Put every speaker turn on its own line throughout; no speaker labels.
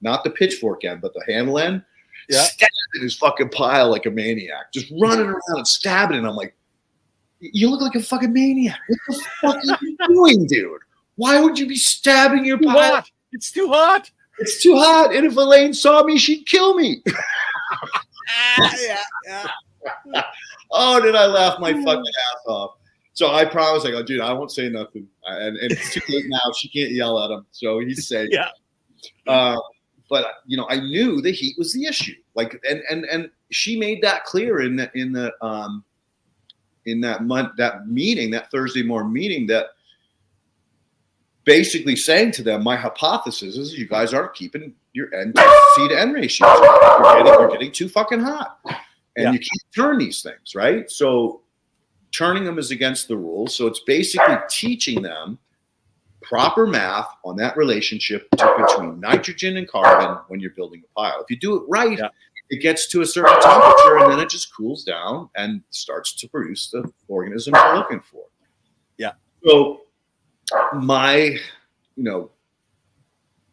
not the pitchfork end, but the handle end,
Yeah.
stabbing his fucking pile like a maniac, just running around and stabbing it. And I'm like, you look like a fucking maniac. What the fuck are you doing, dude? Why would you be stabbing your pile?
Hot. It's too hot.
It's too hot. And if Elaine saw me, she'd kill me.
Yeah.
Oh, did I laugh my fucking ass off? So I promise, I go, dude, I won't say nothing. And it's too late now. She can't yell at him, so he's safe.
Yeah.
But you know, I knew the heat was the issue. Like, and she made that clear in that meeting, that Thursday morning meeting, that basically saying to them, my hypothesis is you guys aren't keeping your seed to end ratios. You're getting too fucking hot, and you can't turn these things, right? So turning them is against the rules. So it's basically teaching them proper math on that relationship between nitrogen and carbon when you're building a pile. If you do it right, it gets to a certain temperature, and then it just cools down and starts to produce the organism you're looking for.
Yeah.
So my,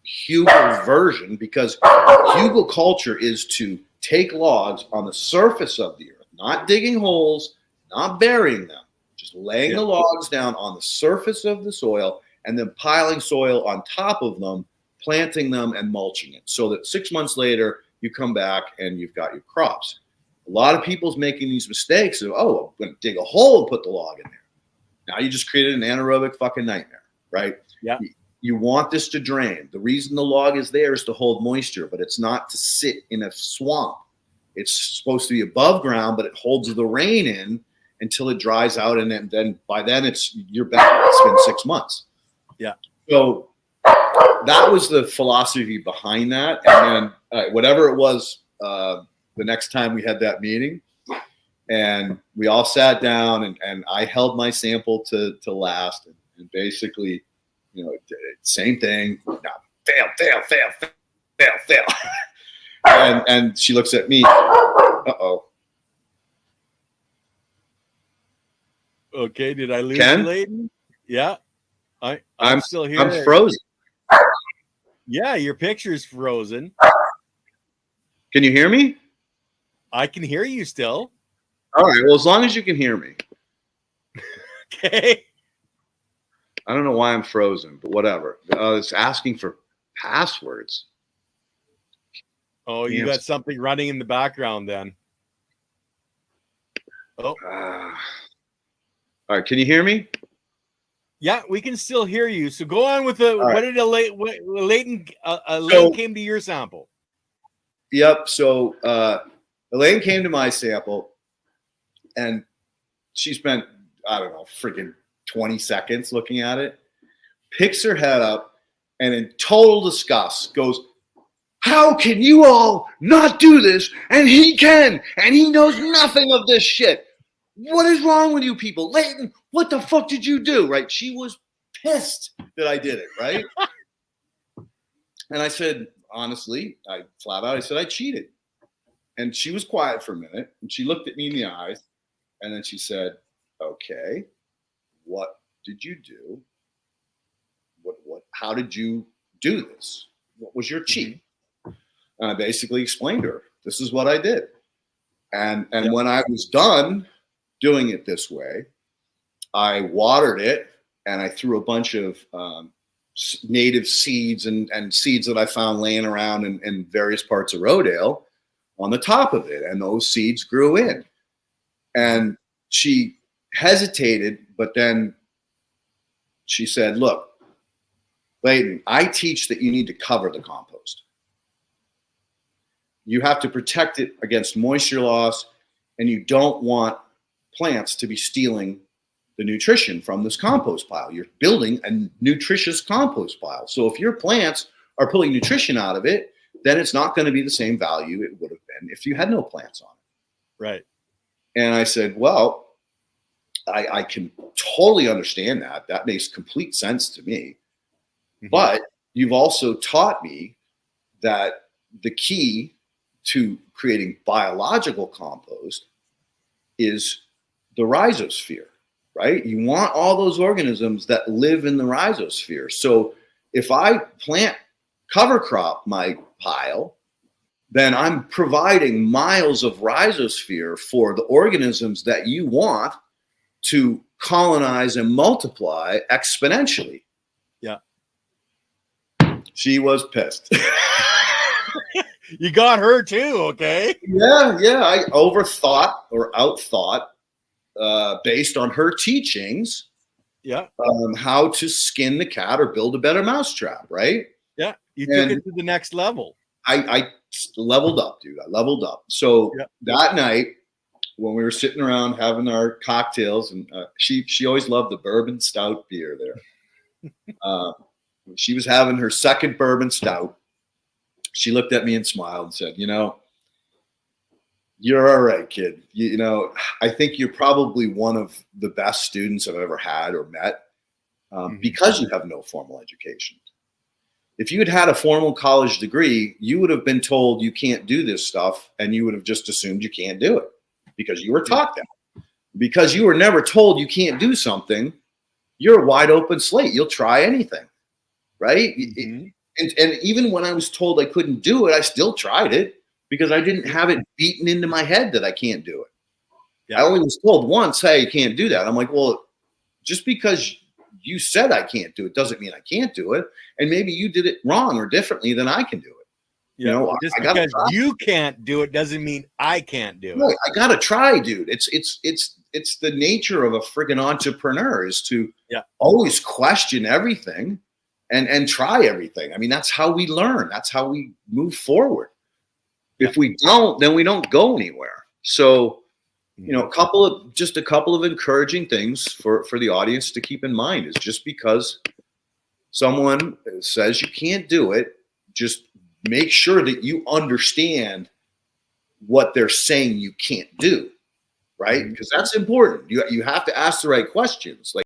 Hugel version, because Hugel culture is to take logs on the surface of the earth, not digging holes, not burying them, just laying the logs down on the surface of the soil and then piling soil on top of them, planting them and mulching it so that 6 months later you come back and you've got your crops. A lot of people's making these mistakes of, I'm going to dig a hole and put the log in there. Now you just created an anaerobic fucking nightmare, right?
Yeah.
You want this to drain. The reason the log is there is to hold moisture, but it's not to sit in a swamp. It's supposed to be above ground, but it holds the rain in until it dries out, and then by then you're back. It's been 6 months.
Yeah.
So that was the philosophy behind that, and then whatever it was, the next time we had that meeting, and we all sat down, and I held my sample to last, and basically, same thing. No, fail. and she looks at me. Uh-oh.
Okay, did I lose
Ken?
you, Leighton? Yeah. I'm still here.
I'm frozen.
Yeah, your picture's frozen.
Can you hear me?
I can hear you still.
All right. Well, as long as you can hear me.
Okay.
I don't know why I'm frozen, but whatever. It's asking for passwords.
Oh, you got something running in the background then. Oh.
All right. Can you hear me?
Yeah, we can still hear you. So go on with the.
Right.
What did Leighton came to your sample?
Yep. So Elaine came to my sample, and she spent, I don't know, freaking 20 seconds looking at it, picks her head up, and in total disgust goes, "How can you all not do this? And he can, and he knows nothing of this shit. What is wrong with you people? Leighton, what the fuck did you do?" Right? She was pissed that I did it, right? And I said, honestly, I said, I cheated. And she was quiet for a minute, and she looked at me in the eyes, and then she said, "Okay, what did you do? How did you do this? What was your cheat?" And I basically explained to her, this is what I did. And when I was done doing it this way, I watered it, and I threw a bunch of native seeds and seeds that I found laying around in various parts of Rodale on the top of it. And those seeds grew in. And she hesitated, but then she said, "Look, Leighton, I teach that you need to cover the compost. You have to protect it against moisture loss, and you don't want plants to be stealing the nutrition from this compost pile. You're building a nutritious compost pile. So if your plants are pulling nutrition out of it, then it's not going to be the same value it would have been if you had no plants on it."
Right.
And I said, well, I can totally understand that. That makes complete sense to me. Mm-hmm. But you've also taught me that the key to creating biological compost is the rhizosphere, right? You want all those organisms that live in the rhizosphere. So if I plant cover crop my pile, then I'm providing miles of rhizosphere for the organisms that you want to colonize and multiply exponentially.
Yeah.
She was pissed.
You got her too, okay?
Yeah. I overthought or outthought, based on her teachings,
Yeah.
how to skin the cat or build a better mousetrap, right?
Yeah. You took it to the next level.
I leveled up, dude. I leveled up. So that night, when we were sitting around having our cocktails, and she always loved the bourbon stout beer there. She was having her second bourbon stout. She looked at me and smiled and said, you're all right, kid. I think you're probably one of the best students I've ever had or met, because you have no formal education. If you had had a formal college degree, you would have been told you can't do this stuff, and you would have just assumed you can't do it because you were taught that. Because you were never told you can't do something, you're a wide open slate. You'll try anything, right? And even when I was told I couldn't do it, I still tried it because I didn't have it beaten into my head that I can't do it. Yeah. I only was told once, hey, you can't do that. I'm like, well, just because you said I can't do it doesn't mean I can't do it. And maybe you did it wrong or differently than I can do it.
Yeah, just because you can't do it doesn't mean I can't do it.
I gotta try, dude. It's the nature of a friggin' entrepreneur is to always question everything and try everything. I mean, that's how we learn. That's how we move forward. If we don't, then we don't go anywhere. So, a couple of encouraging things for the audience to keep in mind is just because someone says you can't do it, just make sure that you understand what they're saying you can't do, right? Because that's important. You have to ask the right questions. Like,